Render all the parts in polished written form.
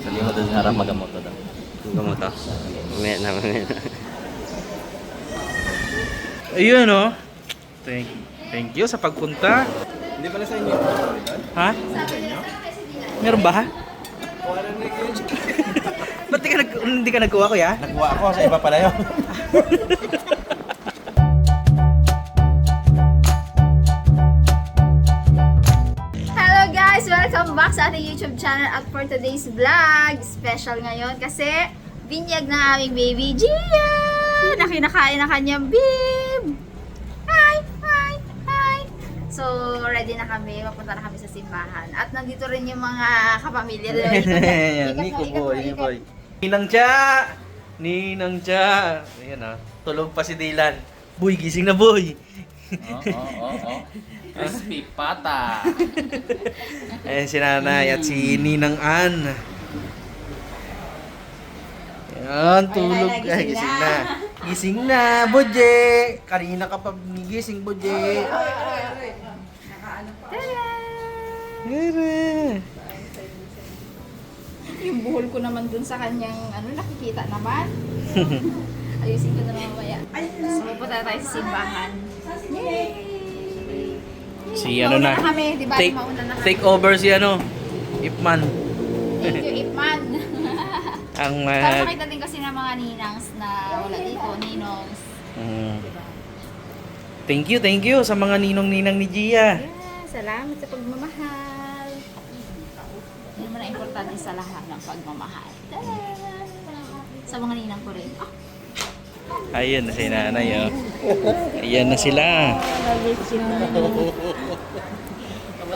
Salimot doon sa harap magamoto daw. Gamoto. Mamaya na, mamaya na. Ayun oh. Thank you sa pagpunta. Hindi pala sa inyo. Ha? Meron ba ha? Wala na yun. Ba't hindi ka nagkuha kuya? Nagkuha ako sa iba pala yun. Hello guys! Welcome back sa ating YouTube channel at for today's vlog. Special ngayon kasi binyag na aming baby Gia na kinakain ng kanyang bib. Hi! Hi! Hi! So, ready na kami. Papunta na kami sa simbahan. At nandito rin yung mga kapamilya. Nico boy. Ninang Cha! Ninang Cha! Ayan ah. Tulog pa si Dylan. Boy, gising na boy. Oo. Crispy pata. Ayan si nanay at si Ninang Ann. Ayan, tulog. Ay, gising na. Gising na, Boje. Kanina ka pa gising, Boje. Tere. Yung buhol ko naman dun sa kanyang nakikita naman. Ayusin ko na lang mamaya. So, pupunta tayo sa simbahan. Yay! Si ano na. Mauna kami, di ba? Mauna na kami. Take over si ano, Ipman. Thank you, Ipman. Ang Para makita din kasi ng mga ninangs na wala dito, ninongs. Thank you sa mga ninong-ninang ni Gia. Yeah, salamat sa pagmamahal. Yun naman ang importante sa lahat ng pagmamahal. Sa mga ninang ko rin. Ayun na si nanay, oh. Ayan na sila.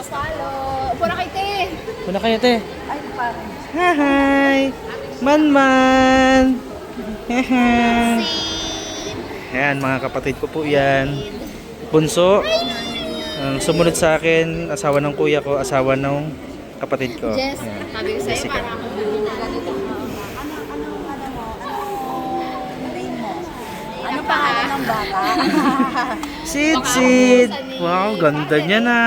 Palo. Upo na kayo, te. Muna kayo, te. Ay, parang. Hi! Man! Hi! Ayan, mga kapatid ko po yan. Bunso. Ang sumunod sa akin, asawa ng kuya ko, asawa ng kapatid ko. Jess, Ayan. sabi ko sa'yo, Jessica. parang ako ano pa ng bata? Sid! Wow, ganda niya na.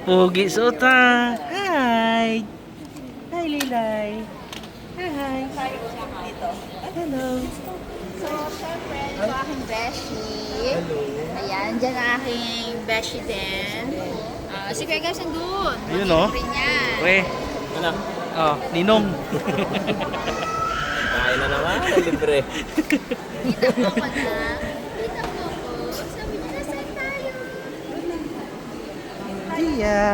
Pugi suta. Hi! Hi, Lilay. Hi! Hello. So, syempre, ito aking beshi. Ayan, dyan ang aking beshi din. Si Kuya Gabs nandun. Ayun, oh. Rin yan. Pre. Ano? Oh, Ninong. Kain na naman. Libre. Kita mo ko na. Kita mo ko. Sabi niya, nasaan tayo? Gia.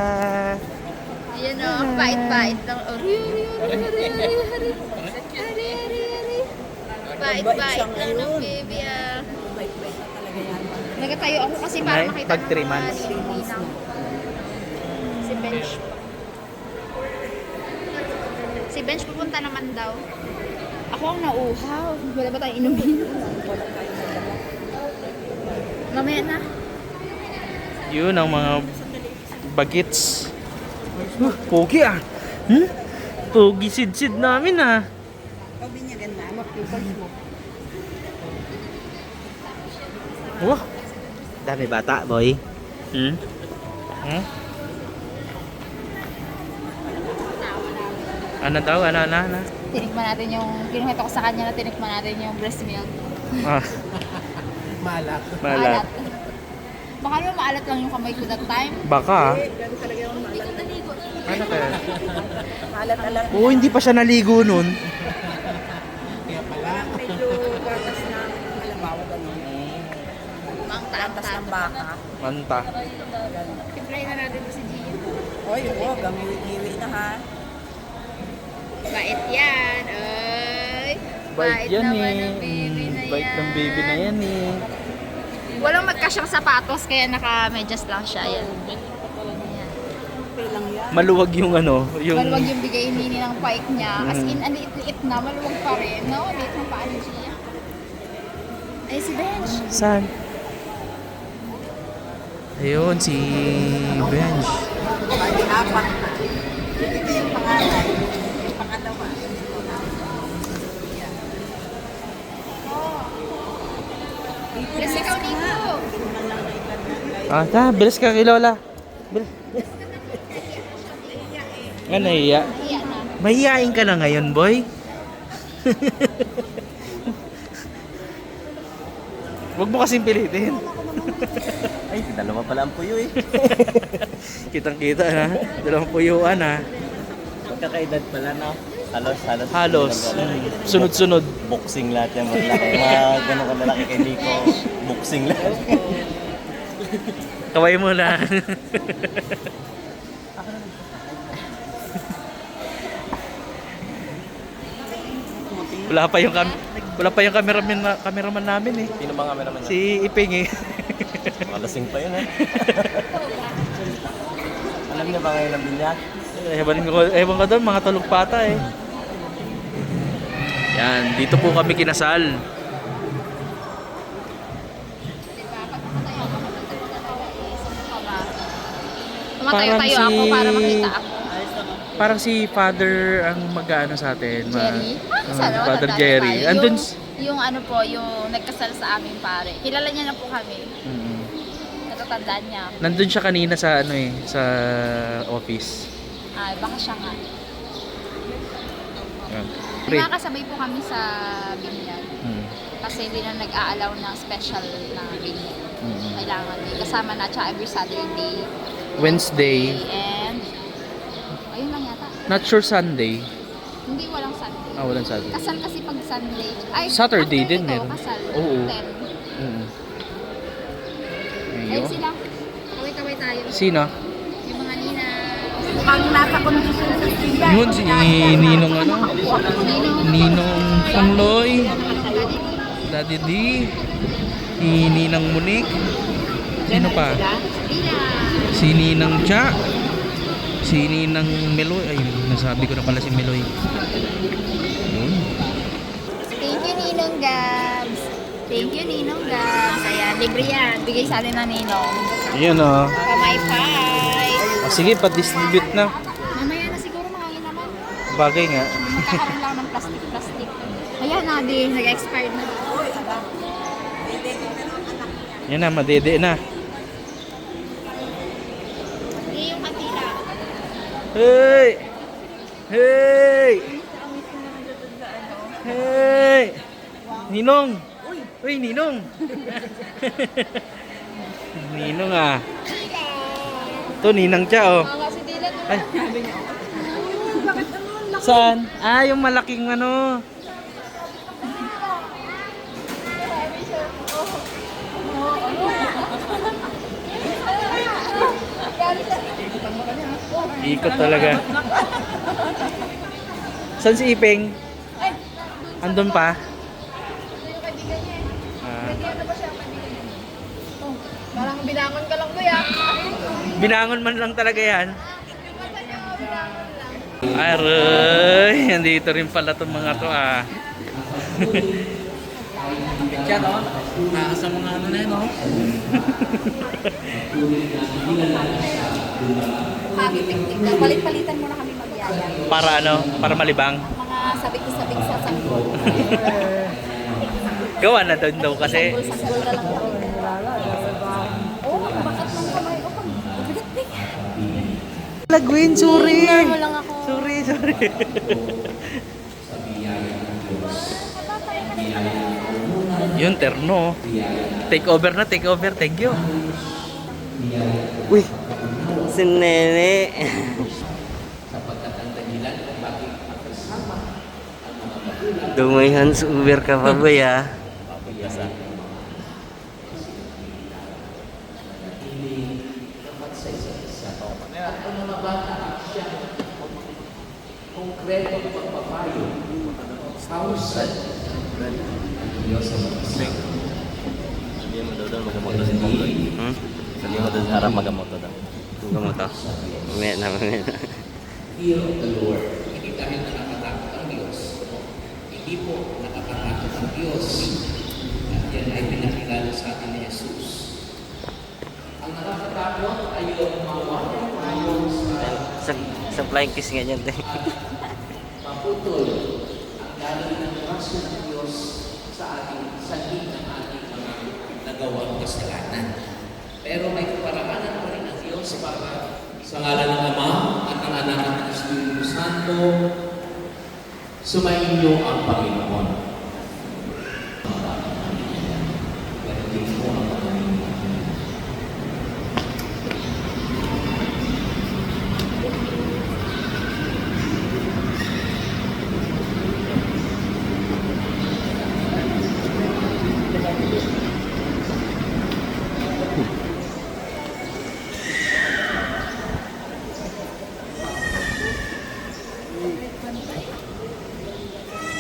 Ayan o, pait-pait lang. Pait-pait lang ng baby ah. Nagatayo ako kasi para Ay, makita pag 3 months. ninang. Si Bench. Si Bench pupunta naman daw. Ako ang nauuhaw. Wala ba tayong inumin? Mamaya na. Yun ang mga bagets. Pogi ah. Pogi sid-sid namin ah. Wah, Dami bata, boy. Hmm? Ano daw? Ano? Tinikman natin yung, kinuhita ko sa kanya na tinikman natin yung breast milk. Ah, Malat. malat. Baka naman maalat lang yung kamay ko that time. Baka ah. Hindi ko naligo. Ano kaya? Alat-alat. Oo, hindi pa siya naligo nun. Kaya pala. Mang tatas ng baka. Manta. I-fry na natin si Gia. Oy, oh, gamiwi-giwi na ha. Bait yan. Ay. Bait yan naman eh. ng baby na yan. Bait ng baby na yan eh. Walang magkasyang sapatos kaya naka-medyas lang siya. Yan. Okay lang yan. Maluwag yung ano, yung... Maluwag yung bigay ni ng paik niya. As in, ang liit-liit na, maluwag pa rin. No, liit ng paa ni Gia. Ay, si Bench. Saan? Ayun, si Bench. Bali, apat. Ito yung pangalan. Pangalawa. Yes, ikaw, Nico. Ah, bilis ka kay Lola. Bilis. Ano iya? Iya na. Mahihain ka na ngayon, boy. Huwag mo kasing pilitin. Ay, dalawa pala ang puyo eh. Kitang-kita ha. Dalawang puyuan ha. Magkakaedad pala, no? Halos. Halos. Sunod-sunod. Boxing lahat yan. Mga gano'n kalalaki kay Nico. Boxing lahat. Kaway mo na. Wala pa yung cameraman namin eh. Sino mga cameraman niya? Si Iping eh. Malasing pa yun eh. Alam niya ba ngayon ang binyag? Ewan ko doon, mga talugpata eh. Yan, dito po kami kinasal. Tumatayo-tayo Parang ako si- para makita ako. Parang si Father ang mag-ano sa atin. Jerry? Sana, Father matanda Jerry. tayo. Andun... Yung ano po, yung nagkasal sa amin pare. Kilala niya na po kami. Mm. Natatandaan niya ako. Nandun siya kanina sa ano eh, sa office. Ay, baka siya nga. Yan. Pray. Nakakasabay po kami sa binyag. Mm. Kasi hindi na nag-aalaw ng special na binyag. Mm. Kailangan may kasama na siya every Saturday. Wednesday. And, ayun lang yata. Not sure Sunday. Hindi, walang Sunday. Ah, walang Sunday. Kasal kasi pag Sunday. Ay, Saturday after din nito, meron. Kasal. Oo. 10. Mm. Ayun Ayun. sila. Kaway-kaway tayo. Sino? Yung mga nina. Mukhang nasa kondisyon sa sila. Yun, si Ninong ano? Ninong Pangloy. Daddy D. Si Ninang Munik. Sino pa? Si Ninang Cha. Si Ninang Meloy. Ay, nasabi ko na pala si Meloy. Yun. Thank you, Ninong Gabs. Thank you, Ninong Gabs. Ayan, libre yan. Bigay sa atin ng Ninong. Ayan o. Kamay pie. Sige, pa-distribute na. Mamaya na siguro makangin naman. Bagay nga. Magkakaroon lang ng plastic. Ayan na din, nag-expired na. Yan na, madede na. Hindi yung katila. Hey! Hey! Hey! Ninong! Uy, Ninong! Ninong ah. Ito, Ninang Cha oh. Si Dylan. Ay. Saan? Ah, yung malaking ano. Ikot talaga. Saan si Iping? Andun pa? Ah, Parang binangon ka lang, kuya. binangon man lang talaga yan. Aray, andito rin pala itong mga to ah. Siya, no? Nasa mga ano na yun, no? Kami piknik na. Palit-palitan muna kami magyaya. Para ano? Para malibang. Mga sabik-sabik sa sanggol. Gawa na doon daw kasi. Sanggol na lang kami. Oh, bakit nang kamay ko? Lagwin, sorry. Mo lang ako. Sorry. Yun, terno. Take over. Thank you. Uy, si Nene. Dumayhan sa Uber ka pa ba ya? Sabihin mo daw doon, magamoto si Pangloy. Hmm? Sabihin mo doon sa harap, magamoto daw. Tunggu mo to. Mamaya na. Fear of the Lord. Hindi dahil nakakatakot ang Diyos. Hindi po nakakatakot ang Diyos. At yan ay pinakilala sa atin ni Jesus. Ang nakakatakot ay yung mawala tayo Sa flying kiss nga dyan. maputol ang galing ng raso ng Diyos sa ating sanhi ng ating mga nagawang kasalanan. Pero may kaparaanan pa rin ang Diyos para sa ngalan ng Ama at ng Anak at ng Espiritu Santo. Sumainyo ang Panginoon. Gamitin mo ang Panginoon.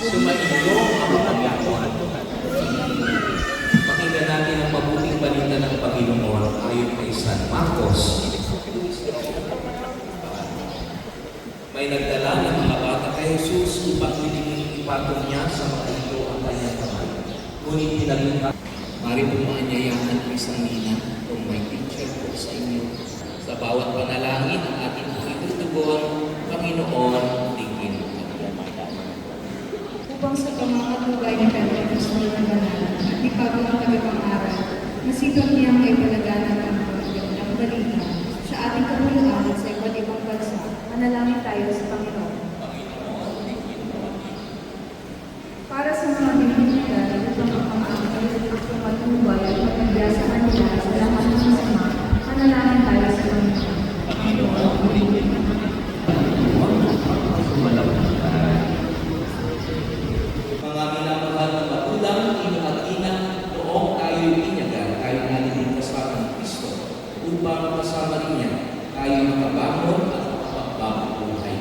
Sumainyo ang Panginoon. Pakinggan natin ang mabuting balita ng Panginoon ayon kay San Marcos. May nagdala ng mga bata kay Jesus upang ipatong niya sa mga ito ang kanyang kamay. Ngunit pinagluha, marito maanyayahan ang isang nina kung may picture po sa inyo. Sa bawat panalangin ang ating itutugon, Panginoon, tingin mo. Upang sa pamamatunay ng kanyang gusto ng banal at ipago ng tagapangaral, nasipag niyang ay palaganan ng magandang balita sa ating kapuluan at sa iba't ibang bansa. Manalangin tayo sa Panginoon. Para sa mga binibigyan at upang ang pamamatunay at matubay at magandyasahan nila sa lahat ng masama, manalangin tayo sa Panginoon. Mga minamahal na magulang, ino at ina, noong tayo'y binyagan, tayo natin kasama ng Kristo, upang kasama rin niya, tayo makabangon at makapagbagong buhay.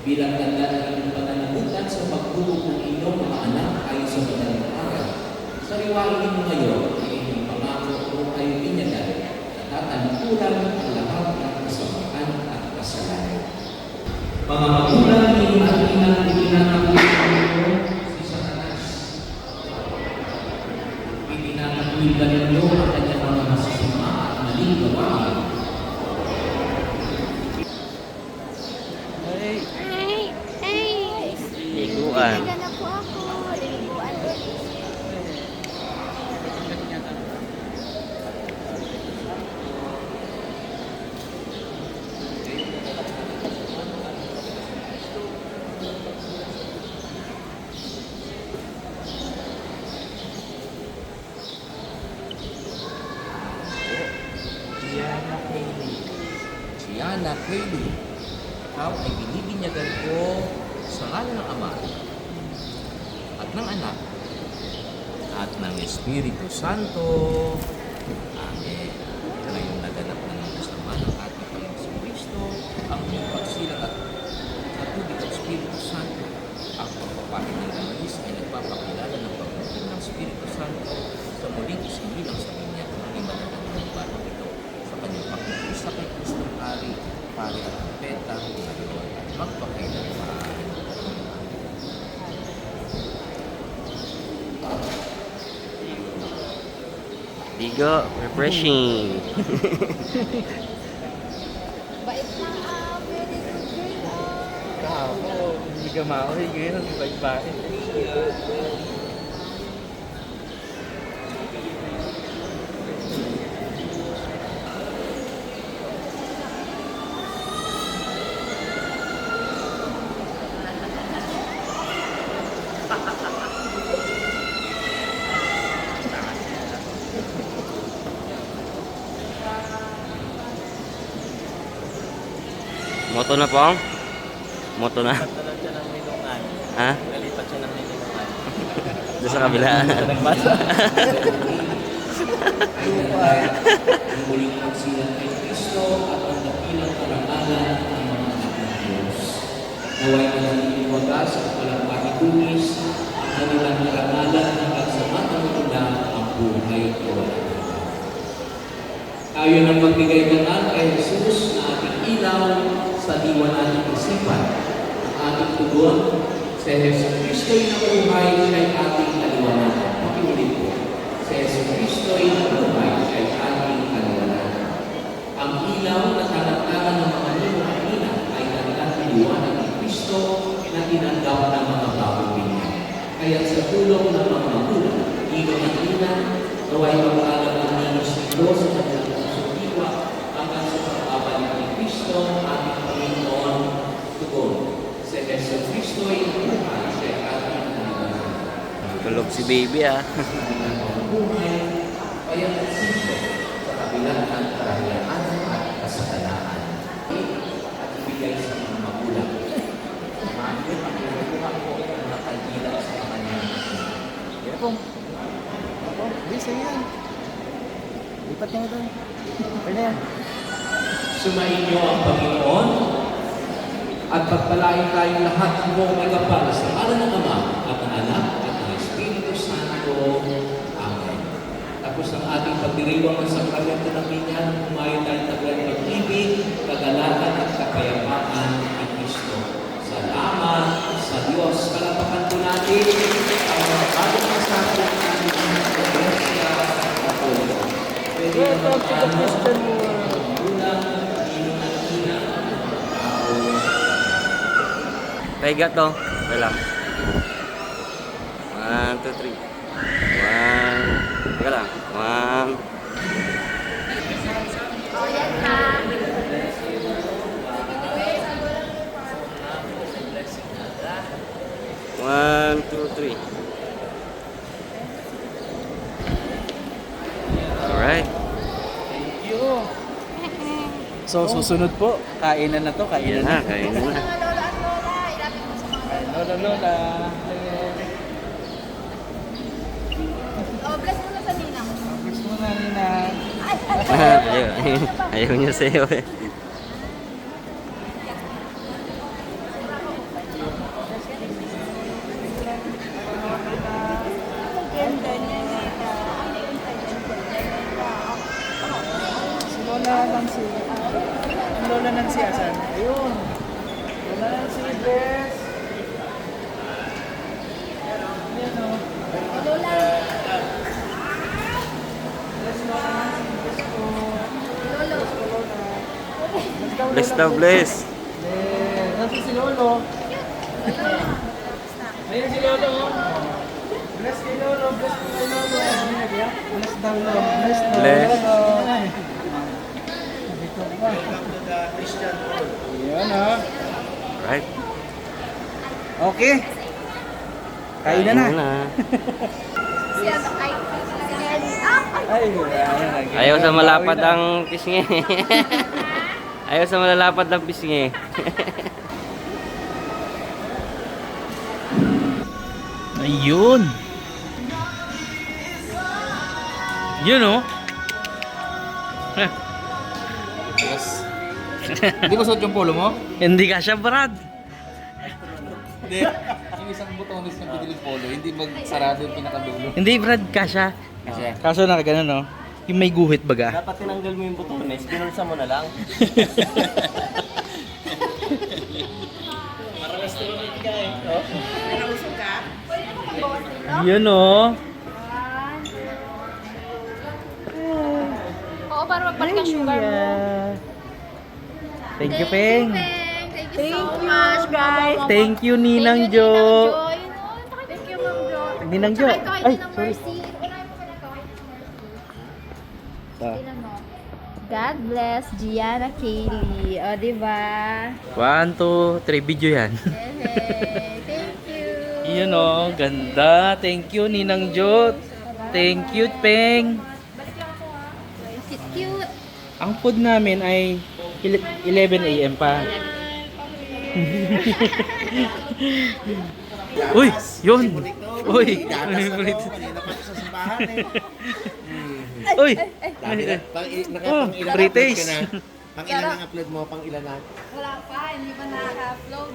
Bilang tanda ng inyong pananagutan sa pagtulog ng inyong mga anak ayon sa madaling araw, sariwain ninyo ngayon ang inyong pangako noong tayo'y binyagan, na tatalikuran ang lahat ng kasamaan at kasalanan. Mga magulang, ino at ina, itinatanggihan si Satanas. Itinatanggihan ninyo ang kanyang mga masasama at maling gawain. Liguan. Naligo na po ako. Naliguan ulit. Gianna Kaylee, ikaw ay binibinyagan ko sa ngalan ng Ama at ng Anak at ng Espiritu Santo. Amen. Ngayong naganap na ng kasama ng ating Panginoon Kristo, ang iyong pagsilang at tubig at Espiritu Santo. Ang pagpapahin ng langis ay nagpapakilala ng pagdating ng Espiritu Santo sa muling isinilang sa kanya ng imanatang ng batang ito sa kanyang pagkikisa kay Kristong Hari, Pari at Peta, ngayon at magpakailan pa. Ligo, refreshing. Bait lang ah. Very good girl ah. Kako, hindi ka maoy, ganyan, baik-baik. Moto na pong? Moto na. Nagtalag siya ng milungan. Ha? Nalipat siya ng milungan. Doon sa kabila. Nagbasa. Ang muling pagsilang kay Kristo at ang dakilang karangalan ng mga anak ng Diyos. Naway manatiling wagas at walang pakitunis ang kanilang karangalan hanggang sa matangutula ang buhay ko. Tayo nang magbigay banal kay Jesus na ating ilaw sa diwa nating isipan. Ang ating tugon, si Jesu Kristo'y nabuhay, siya'y ating kaliwanagan. Pakiulit po. Si Jesu Kristo'y nabuhay, siya'y ating kaliwanagan. Ang ilaw na tanagtagan ng mga nino at ina ay naging liwanag ni Kristo na tinanggap ng mga bagong binyan. Kaya sa tulong ng mga magulang, nino at ina, naway mag-alam ng ninos nito sa kanilang pagsukiwa hanggang sa pagbabalik ni Kristo, ating Panginoon, tugon. Si Jesu Kristo'y nabuhay, Tulog si baby ah. Kaya nagsito sa kabilang ng karahiyaan at kasalanan. At ibigay sa mga magulang. Maamit ang kinukuha ko ng mga kandila sa kanyang. Yan po. Ako, bisa yan. Lipat niya doon. Pwede yan. Sumainyo ang Panginoon at pagpalain tayong lahat ng buong may kapal sa ngalan ng Ama at ng Anak at ng Espiritu Santo. Amen. Tapos ang ating pagdiriwang ng sakramento ng binyan, humayon tayo ng pag-ibig, kagalakan at kapayapaan ni Kristo. Salamat sa Diyos. Palapakan po natin ang mga bagong masabi ng ating Iglesia Catholic. Pwede naman Paiga to. Okay lang. 1, 2, 3. 1. Teka lang. 1. Oh, yan ha. One, two, three. Alright. So, susunod po. Kainan na to. Kainan na. Kain na. Mga lola at lola, ilapit mo sa mga lola. Lola, lola. Oh, bless mo na sa ninang. Gusto mo na, Nina. Ayaw niya sa'yo eh. Si Lola Nancy. Ang Lola Nancy asan? Ayun. Lola Nancy, bless. Ayan o. Lola. Bless Lola Nancy. Bless po. Lolo. Bless daw, bless. Bless. Nancy si Lolo. Ayun si Lolo. Bless kay Lolo. Bless kay Lolo. Bless daw Lolo. Bless daw Bless. Lolo. Ayan o. Right. Okay. Kainan na. Siya ba kay Ay, ayan. Ayaw sa malapad ang pisngi. Ayaw sa malalapad ang pisngi. Ayun. Yun oh. Hindi mo suot yung polo mo? Hindi ka siya, Brad. Hindi. Yung isang butones ng piniling polo, hindi magsarado yung pinakadulo. Hindi, Brad, kasha. Kasi Kaso na ganun, no? Yung may guhit baga. dapat tinanggal mo yung butones, binulsa mo na lang. Yun, oh. Oo, para magbalik ang sugar mo. Thank you, Peng. Thank you so much, guys. Thank you, Ninang Jo. Thank you, Ma'am Jo. Ninang Jo. Ay, Ay, Ninang sorry. Mercy. Unahin mo ka na kawin ng Mercy. Ah. Tingnan mo. God bless Gianna Kaylee. O, diba? 1, 2, 3. Video yan. Hey, thank you. Yun, oh. Ganda. Thank you, Ninang Jo. Thank you, Peng. Cute, cute. Ang food namin ay 11 a.m. pa. Uy, yun. Uy. Uy. Oh, pre-taste. Pang ilan ang upload mo? Pang ilan na? Wala pa, hindi pa nakaka-upload.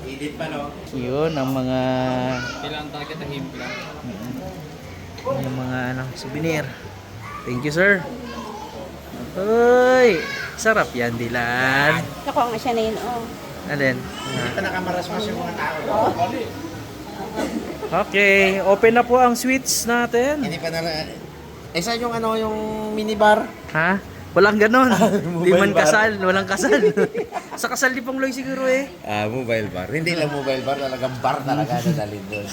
Edit pa, no? Yun ang mga Kailangan talaga tahimpla. yung mga souvenir. Thank you, sir. Uy, sarap yan, Dilan. Nakuha nga siya na yun, oh. Alin? Hindi pa nakamarasmas yung mga tao. Okay, open na po ang switch natin. Hindi pa na... saan yung ano, yung minibar? Ha? Walang ganon. Di man Mobile bar. kasal, walang kasal. Sa kasal ni Pangloy siguro eh. Mobile bar. Hindi lang mobile bar, talagang bar talaga na dalhin doon.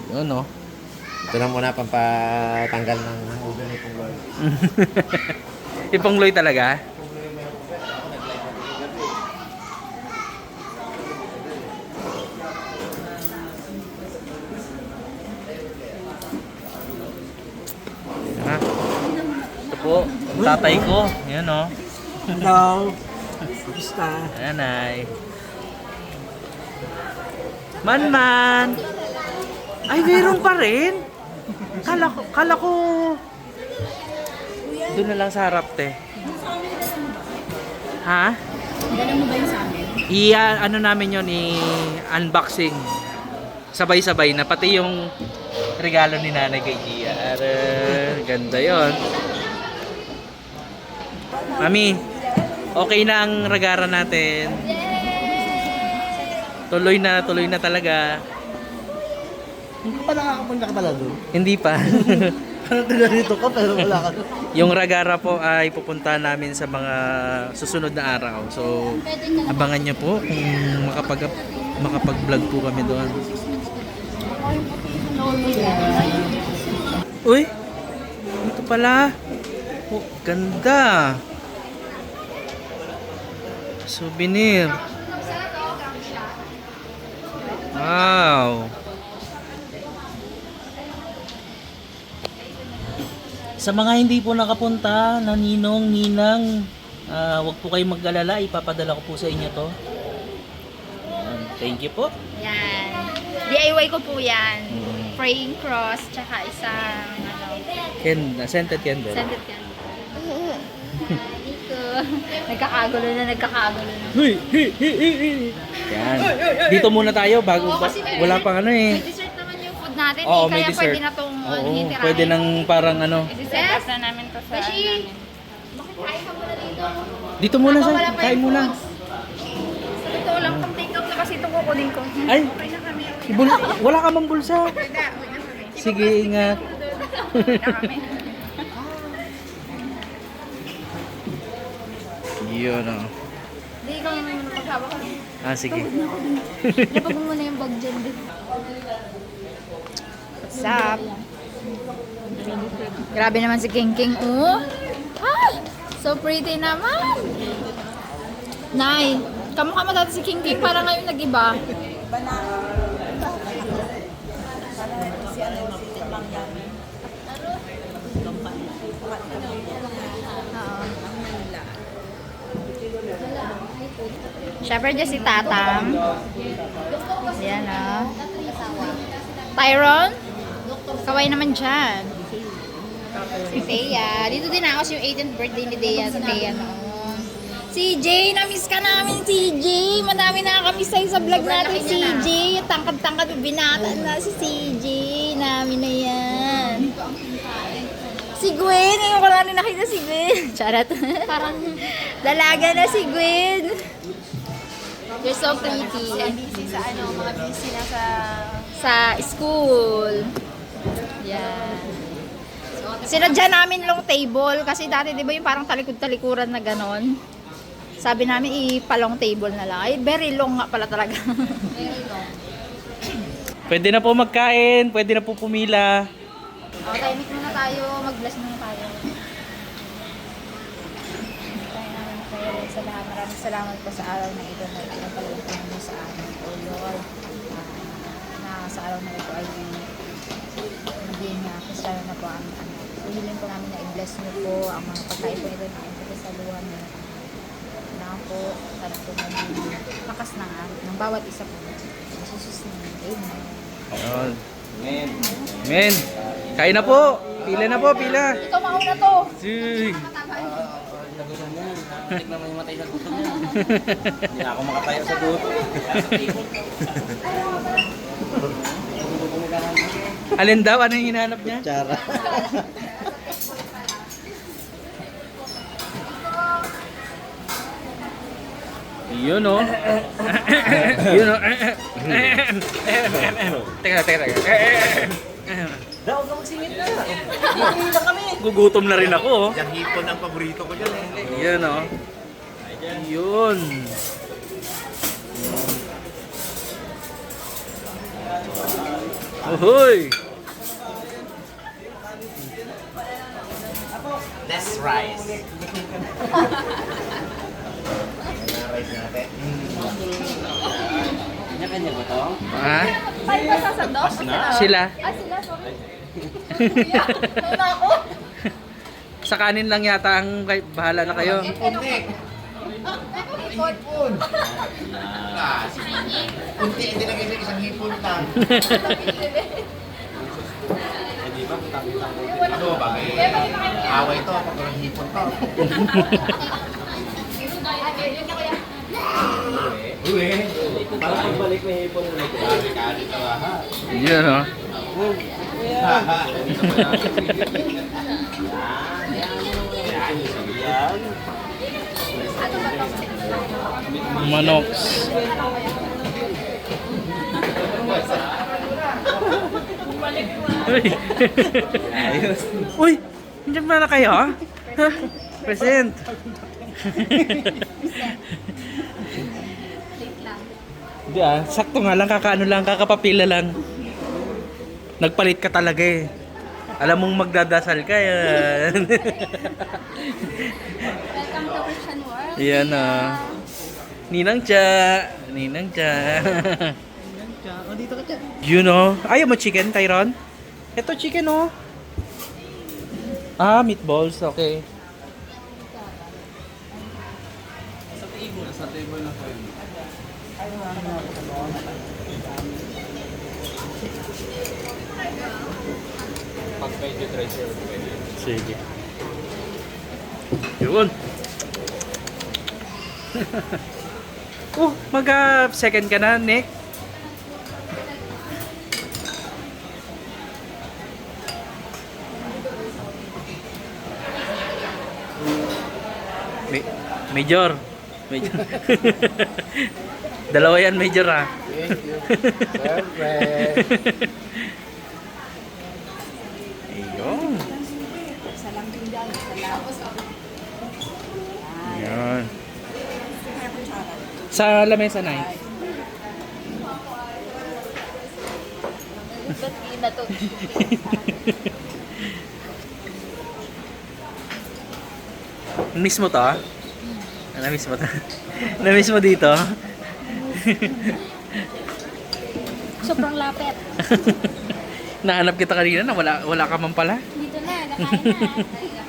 Yun, no? Ito na muna pampatanggal ng ulo ni Pungloy. Ipangloy talaga. Tatay ko. Yan o. Hello. Kamusta? Ayan ay. Man. Ay, meron pa rin. Kala ko. Doon na lang sa harap, te. Ha? Ganun mo ba yung sa amin? Ano namin yun, i-unboxing. Sabay-sabay na. Pati yung regalo ni nanay kay Gia. Ganda yon. Mami, okay na ang regara natin. Tuloy na talaga. Hindi pa nakakapunta ka pala doon. Hindi pa. Parang taga dito ka pero wala ka doon. Yung regara po ay pupunta namin sa mga susunod na araw. So, abangan nyo po kung makapag-vlog po kami doon. Uy! Ito pala. Oh, ganda. Souvenir. Wow. Sa mga hindi po nakapunta, na ninong, ninang, wag po kayong mag-alala, ipapadala ko po sa inyo to. Ayan, thank you po. Yan. DIY ko po yan. Praying cross, tsaka isang Scented candle. scented candle. Dito. Nagkakagulo na. Yan. Dito muna tayo bago wala pang ano eh. May dessert naman yung food natin. Oo, eh, may kaya dessert. pwede na itong Oo, hitirahin. pwede nang parang ano. I-set up na namin to sa namin. Makikain ka muna dito. Dito muna Habang sa, wala pa kain yung muna. foods. Sa totoo lang, pang take out na kasi itong kukunin ko. Ay, Okay na kami. wala ka mang bulsa. Uwi na kami. Sige, ingat. Uwi na kami. Yun o. Hindi, ikaw naman muna paghawak kami. Sige. Lapag mo muna yung bag dyan din. What's up? Grabe naman si King King. Oh! Ah! So pretty naman! Nay, kamukha mo dati si King King. Parang ngayon nag-iba. Siyempre dyan si Tatam. Yan o. Tyron? Kaway naman dyan. Si Thea. Dito din ako yung 18th birthday ni Thea. Si Thea noon. CJ, na-miss ka namin CJ. Madami na kami sa'yo sa vlog natin CJ. Tangkad-tangkad, binata na si CJ. Namin na yan. Si Gwen, ngayon ko lang nakita si Gwen. Charot. Parang dalaga na si Gwen. You're so pretty. Busy sa mga busy na sa school. Yan. Sinadya namin long table kasi dati 'di ba yung parang talikod-talikuran na ganon. Sabi namin ipalong table na lang. Ay, very long nga pala talaga. Very long. Pwede na po magkain, pwede na po pumila. Tahimik muna tayo, mag-bless muna tayo. Sa lahat, maraming salamat po sa araw na ito na ipinapalagay mo sa amin, O Lord. Na sa araw na ito ay maging kasalanan na po ang hiling po namin na i-bless niyo po ang mga pagkain po ito na ipagkasaluhan niyo. Na po, sana po maging lakas ng bawat isa po. Jesus name, amen. Ayun. Amen. Kain na po. Pila na po, pila. Ito mauna to. Sige. Nagutom yan. Natik naman yung matay sa gutom yan. Hindi na ako makatayo sa gutom. Alin daw? Ano yung hinahanap niya? Tsara. Yun o. Yun o. Teka. Daw ka magsingit na. Gugutom na rin ako. Oh. Yung hipon ang paborito ko dyan eh. Yun o. Yun. Uhoy! That's rice. Kanya-kanya ba to? Ha? Tayo ba sasando? Sila? Ah, sila, sorry. Nauna ako. Sa kanin lang yata ang bahala na kayo. Hipon. Kunti, hindi na kasi isang hipon lang. Ano ba? Away to pag walang hipon to. Uwe. Parang pagbalik may hipon ulit. Kali ka ha. Yun o. Manok. Uy. Uy, hindi ba na kayo? Ha? Present. Hindi sakto nga lang, kakaano lang, kakapapila lang. Nagpalit ka talaga eh. Alam mong magdadasal ka yan. Welcome to Christian World. Yan Ninang Cha. Ninang Cha. Oh, dito ka dyan. You know. Ayaw mo chicken, Tyron? Ito chicken oh. Ah, meatballs. Okay. Sa table na po yun. Pag medyo dry sir, pwede. Sige. Yun. Mag-second ka na, Nick. Major. Major. Dalawa yan, Major ah. Thank you. Siyempre. Ayun. Ayun. Sa lamesa na Na to. Miss mo to ah? Na-miss mo to? Na-miss mo dito? Sobrang lapit. Nahanap kita kanina na wala ka man pala. Dito na, nakain na.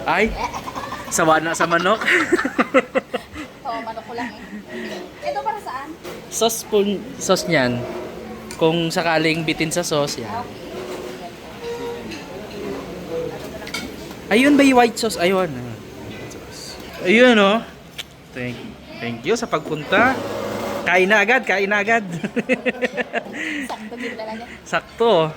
Ay, sawa na sa manok. Oo, manok ko lang eh. Ito para saan? Sauce niyan. Kung sakaling bitin sa sauce yan. Ayun ba yung white sauce? Ayun. Ayun oh. Thank you sa pagpunta. Kain na agad, kain na agad. Sakto din talaga. Sakto.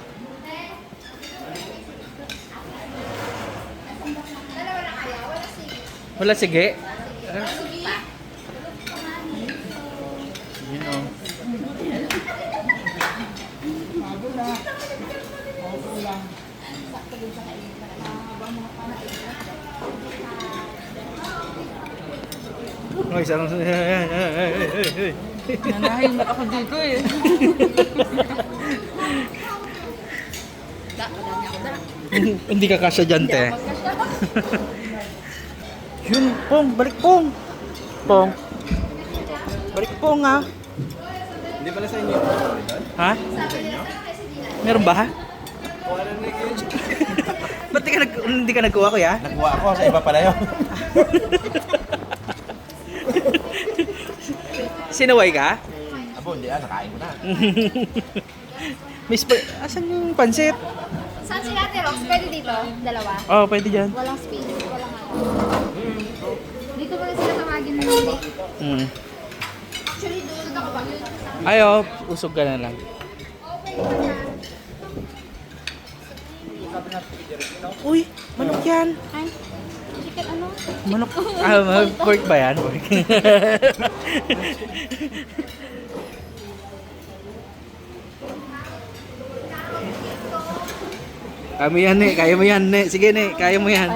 Wala sige. Yun oh. Ay, sarang Nanahin na ako dito eh. Hindi ka kasya dyan, te. Yun, Pong, balik Pong. Pong. Balik Pong, ha? Hindi pala sa inyo. Ha? Meron ba, ha? Wala na yun. Ba't hindi ka nagkuha, kuya? Nagkuha ako sa iba pala yun. Sinaway ka? Abo, hindi nakain ko na. Miss, asan yung pansit? Saan si Ate Rox? Pwede dito? Dalawa? Oh, pwede dyan. Walang space. Walang ano. Dito mo rin sila tawagin ng hindi. Mm. Actually, doon ako ba? Ay, oh, usog ka na lang. Uy, manok yan. Ay, chicken ano? Manok. Pork ba yan? Pork. Kami yan, ne. Kaya mo yan, ne. Sige, ne. Kaya mo yan.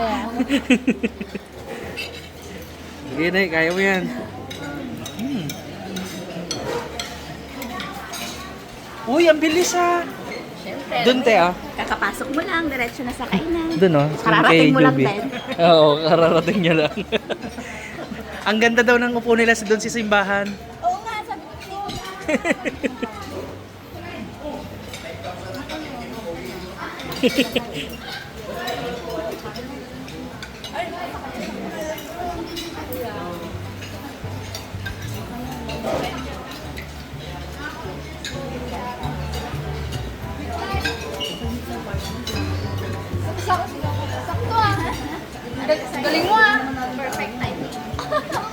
Sige, ne. Kaya mo yan. Uy, ang bilis ah. Siyempre. Doon, te, ah. Kakapasok mo lang, diretso na sa kainan. Doon, oh. Kararating mo lang, Ben. Oo, kararating niya lang. Ang ganda daw ng upo nila doon sa simbahan. Oo nga, sabi ko. Sakto ah. Galing mo ah. Perfect timing.